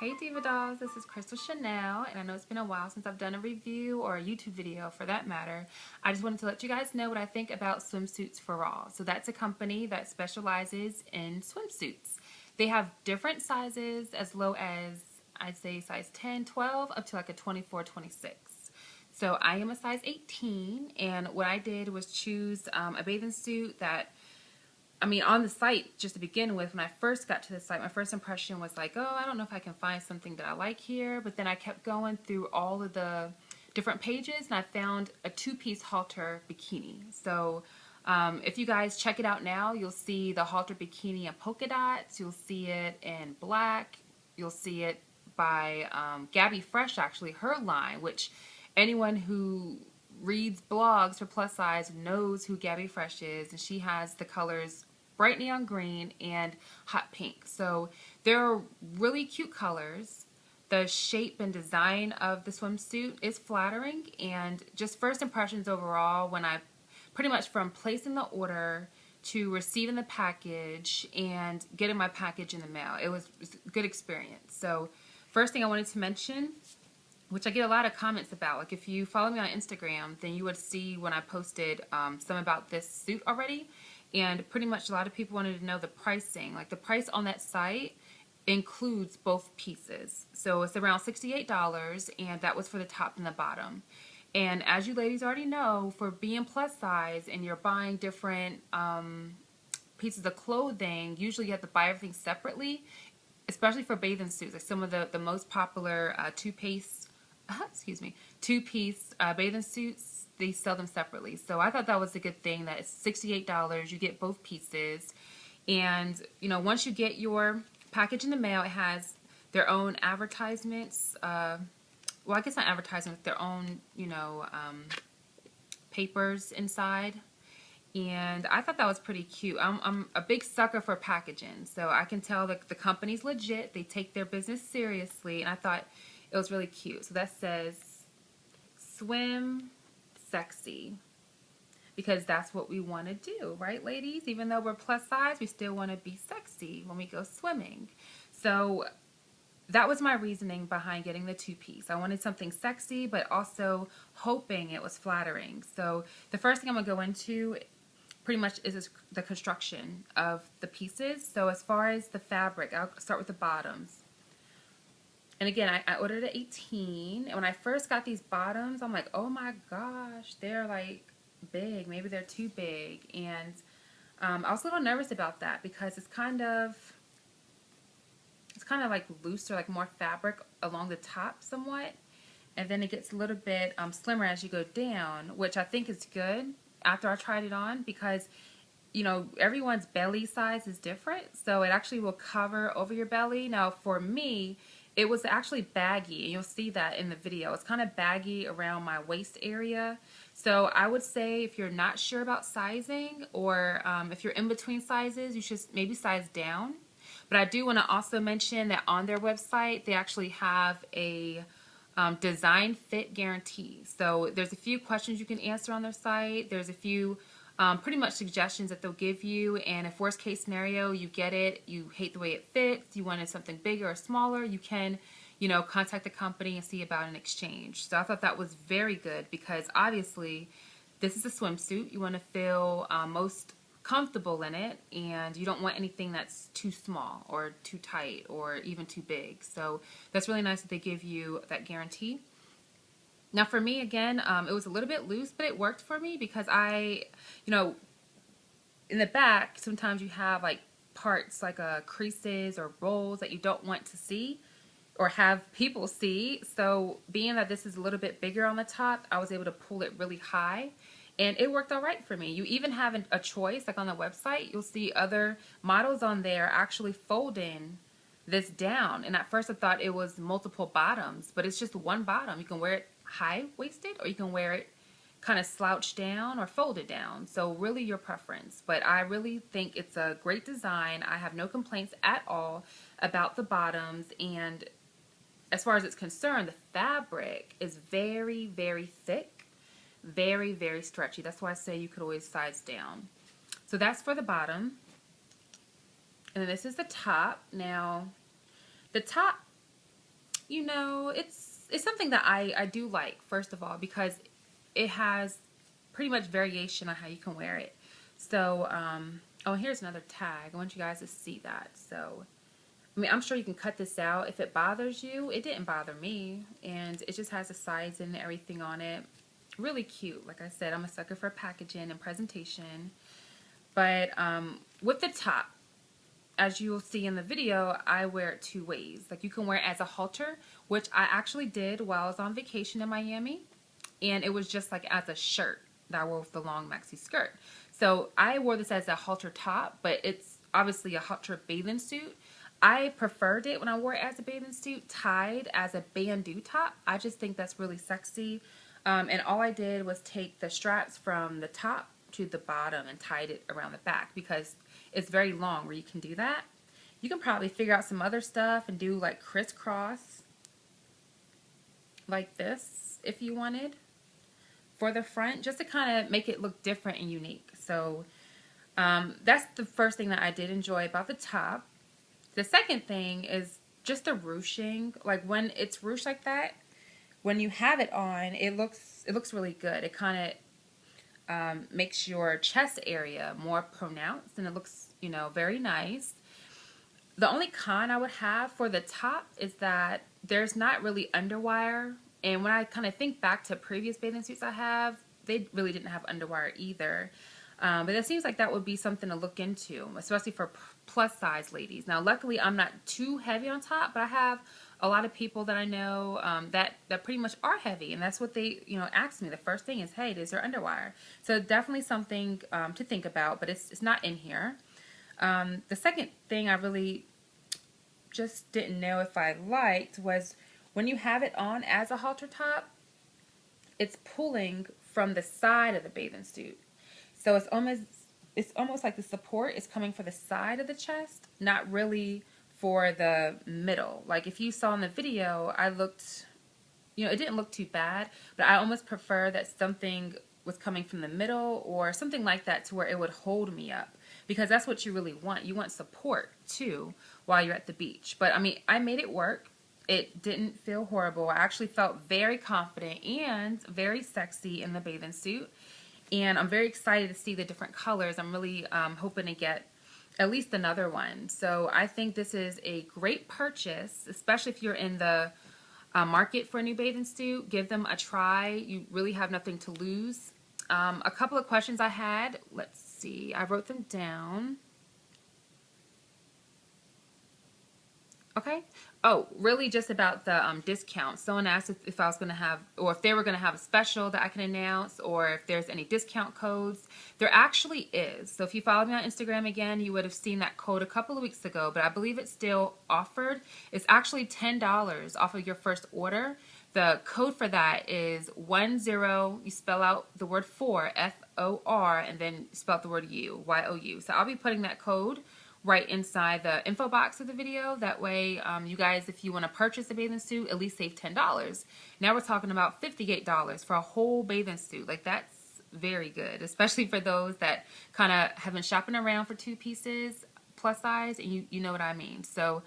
Hey Diva Dolls, this is Crystal Chanel, and I know it's been a while since I've done a review or a YouTube video for that matter. I just wanted to let you guys know what I think about Swimsuits for All. So that's a company that specializes in swimsuits. They have different sizes as low as, I'd say, size 10, 12, up to like a 24, 26. So I am a size 18, and what I did was choose a bathing suit that on the site, just to begin with, when I first got to the site, my first impression was like, oh, I don't know if I can find something that I like here. But then I kept going through all of the different pages, and I found a two-piece halter bikini. So if you guys check it out now, you'll see the halter bikini in polka dots. You'll see it in black. You'll see it by Gabby Fresh, actually, her line, which anyone who reads blogs for plus size knows who Gabby Fresh is, and she has the colors bright neon green and hot pink. So they're really cute colors. The shape and design of the swimsuit is flattering, and just first impressions overall, when I pretty much from placing the order to receiving the package and getting my package in the mail, it was a good experience. So first thing I wanted to mention, which I get a lot of comments about, like if you follow me on Instagram, then you would see when I posted some about this suit already, and pretty much a lot of people wanted to know the pricing. Like the price on that site includes both pieces. So it's around $68, and that was for the top and the bottom. And as you ladies already know, for being plus size and you're buying different pieces of clothing, usually you have to buy everything separately, especially for bathing suits. Like some of the most popular two-piece bathing suits, they sell them separately. So I thought that was a good thing, that it's $68, you get both pieces. And once you get your package in the mail, it has their own advertisements, well, I guess not advertisements, their own papers inside. And I thought that was pretty cute. I'm a big sucker for packaging, so I can tell that the company's legit. They take their business seriously, and I thought it was really cute. So that says swim sexy, because that's what we want to do, right, ladies? Even though we're plus size, we still want to be sexy when we go swimming. So that was my reasoning behind getting the two-piece. I wanted something sexy, but also hoping it was flattering. So the first thing I'm going to go into pretty much is the construction of the pieces. So as far as the fabric, I'll start with the bottoms. And again, I ordered an 18, and when I first got these bottoms, I'm like, oh my gosh, they're like big. Maybe they're too big. And I was a little nervous about that, because it's kind of like looser, like more fabric along the top somewhat, and then it gets a little bit slimmer as you go down, which I think is good after I tried it on, because everyone's belly size is different, so it actually will cover over your belly. Now for me, it was actually baggy, and you'll see that in the video. It's kind of baggy around my waist area. So I would say if you're not sure about sizing, or if you're in between sizes, you should maybe size down. But I do want to also mention that on their website, they actually have a design fit guarantee. So there's a few questions you can answer on their site. There's a few pretty much suggestions that they'll give you, and if worst case scenario, you get it, you hate the way it fits, you wanted something bigger or smaller, you can contact the company and see about an exchange. So I thought that was very good, because obviously this is a swimsuit. You want to feel most comfortable in it, and you don't want anything that's too small or too tight or even too big. So that's really nice that they give you that guarantee. Now for me, again, it was a little bit loose, but it worked for me, because in the back, sometimes you have like parts like creases or rolls that you don't want to see or have people see. So being that this is a little bit bigger on the top, I was able to pull it really high, and it worked all right for me. You even have a choice, like on the website, you'll see other models on there actually folding this down. And at first I thought it was multiple bottoms, but it's just one bottom. You can wear it high-waisted, or you can wear it kind of slouched down or folded down. So really your preference. But I really think it's a great design. I have no complaints at all about the bottoms. And as far as it's concerned, the fabric is very, very thick, very, very stretchy. That's why I say you could always size down. So that's for the bottom. And then this is the top. Now, the top you know, it's something that I do like, first of all, because it has pretty much variation on how you can wear it. So, oh, here's another tag. I want you guys to see that. So, I mean, I'm sure you can cut this out. If it bothers you, it didn't bother me. And it just has the size and everything on it. Really cute. Like I said, I'm a sucker for packaging and presentation. But with the top, as you will see in the video, I wear it two ways. Like, you can wear it as a halter, which I actually did while I was on vacation in Miami. And it was just like as a shirt that I wore with the long maxi skirt. So I wore this as a halter top, but it's obviously a halter bathing suit. I preferred it when I wore it as a bathing suit, tied as a bandeau top. I just think that's really sexy. And all I did was take the straps from the top to the bottom and tied it around the back because it's very long where you can do that. You can probably figure out some other stuff and do like crisscross like this if you wanted for the front, just to kind of make it look different and unique. So that's the first thing that I did enjoy about the top. The second thing is just the ruching. Like, when it's ruched like that, when you have it on, it looks really good. It kind of makes your chest area more pronounced, and it looks, you know, very nice. The only con I would have for the top is that there's not really underwire. And when I kind of think back to previous bathing suits I have, they really didn't have underwire either. But it seems like that would be something to look into, especially for plus size ladies. Now, luckily, I'm not too heavy on top, but I have a lot of people that I know that pretty much are heavy, and that's what they, you know, ask me. The first thing is, hey, is there underwire? So definitely something to think about, but it's not in here. The second thing I really just didn't know if I liked was when you have it on as a halter top, it's pulling from the side of the bathing suit. So it's almost like the support is coming for the side of the chest, not really for the middle. Like, if you saw in the video, I looked, you know, it didn't look too bad, but I almost prefer that something was coming from the middle or something like that to where it would hold me up, because that's what you really want. You want support too while you're at the beach. But I mean, I made it work. It didn't feel horrible. I actually felt very confident and very sexy in the bathing suit. And I'm very excited to see the different colors. I'm really hoping to get at least another one. So I think this is a great purchase, especially if you're in the market for a new bathing suit. Give them a try. You really have nothing to lose. A couple of questions I had. Let's see. I wrote them down. Okay. Oh, really just about the discount. Someone asked if I was going to have, or if they were going to have a special that I can announce, or if there's any discount codes. There actually is. So if you followed me on Instagram again, you would have seen that code a couple of weeks ago, but I believe it's still offered. It's actually $10 off of your first order. The code for that is 10, you spell out the word for, F-O-R, and then spell out the word you, Y-O-U. So I'll be putting that code right inside the info box of the video. That way, you guys, if you want to purchase a bathing suit, at least save $10. Now we're talking about $58 for a whole bathing suit. Like, that's very good, especially for those that kind of have been shopping around for two pieces plus size, and you know what I mean. So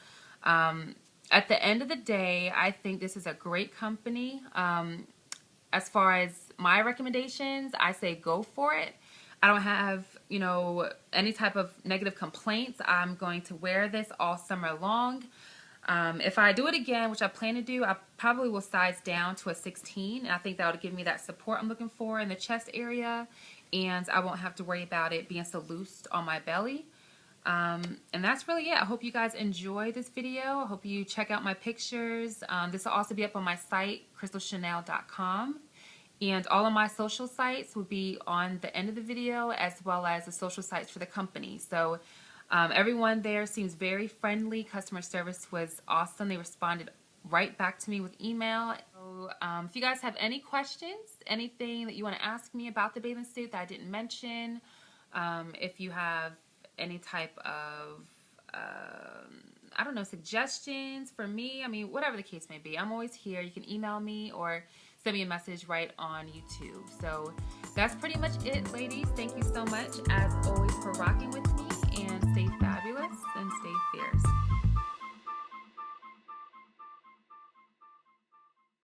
at the end of the day, I think this is a great company. As far as my recommendations, I say go for it. I don't have, you know, any type of negative complaints. I'm going to wear this all summer long. If I do it again, which I plan to do, I probably will size down to a 16. And I think that would give me that support I'm looking for in the chest area. And I won't have to worry about it being so loose on my belly. And that's really it. I hope you guys enjoy this video. I hope you check out my pictures. This will also be up on my site, crystalchanel.com. And all of my social sites will be on the end of the video, as well as the social sites for the company. So everyone there seems very friendly. Customer service was awesome. They responded right back to me with email. So if you guys have any questions, anything that you want to ask me about the bathing suit that I didn't mention, if you have any type of, I don't know, suggestions for me, I mean, whatever the case may be, I'm always here. You can email me or send me a message right on YouTube. So that's pretty much it, ladies. Thank you so much, as always, for rocking with me, and stay fast.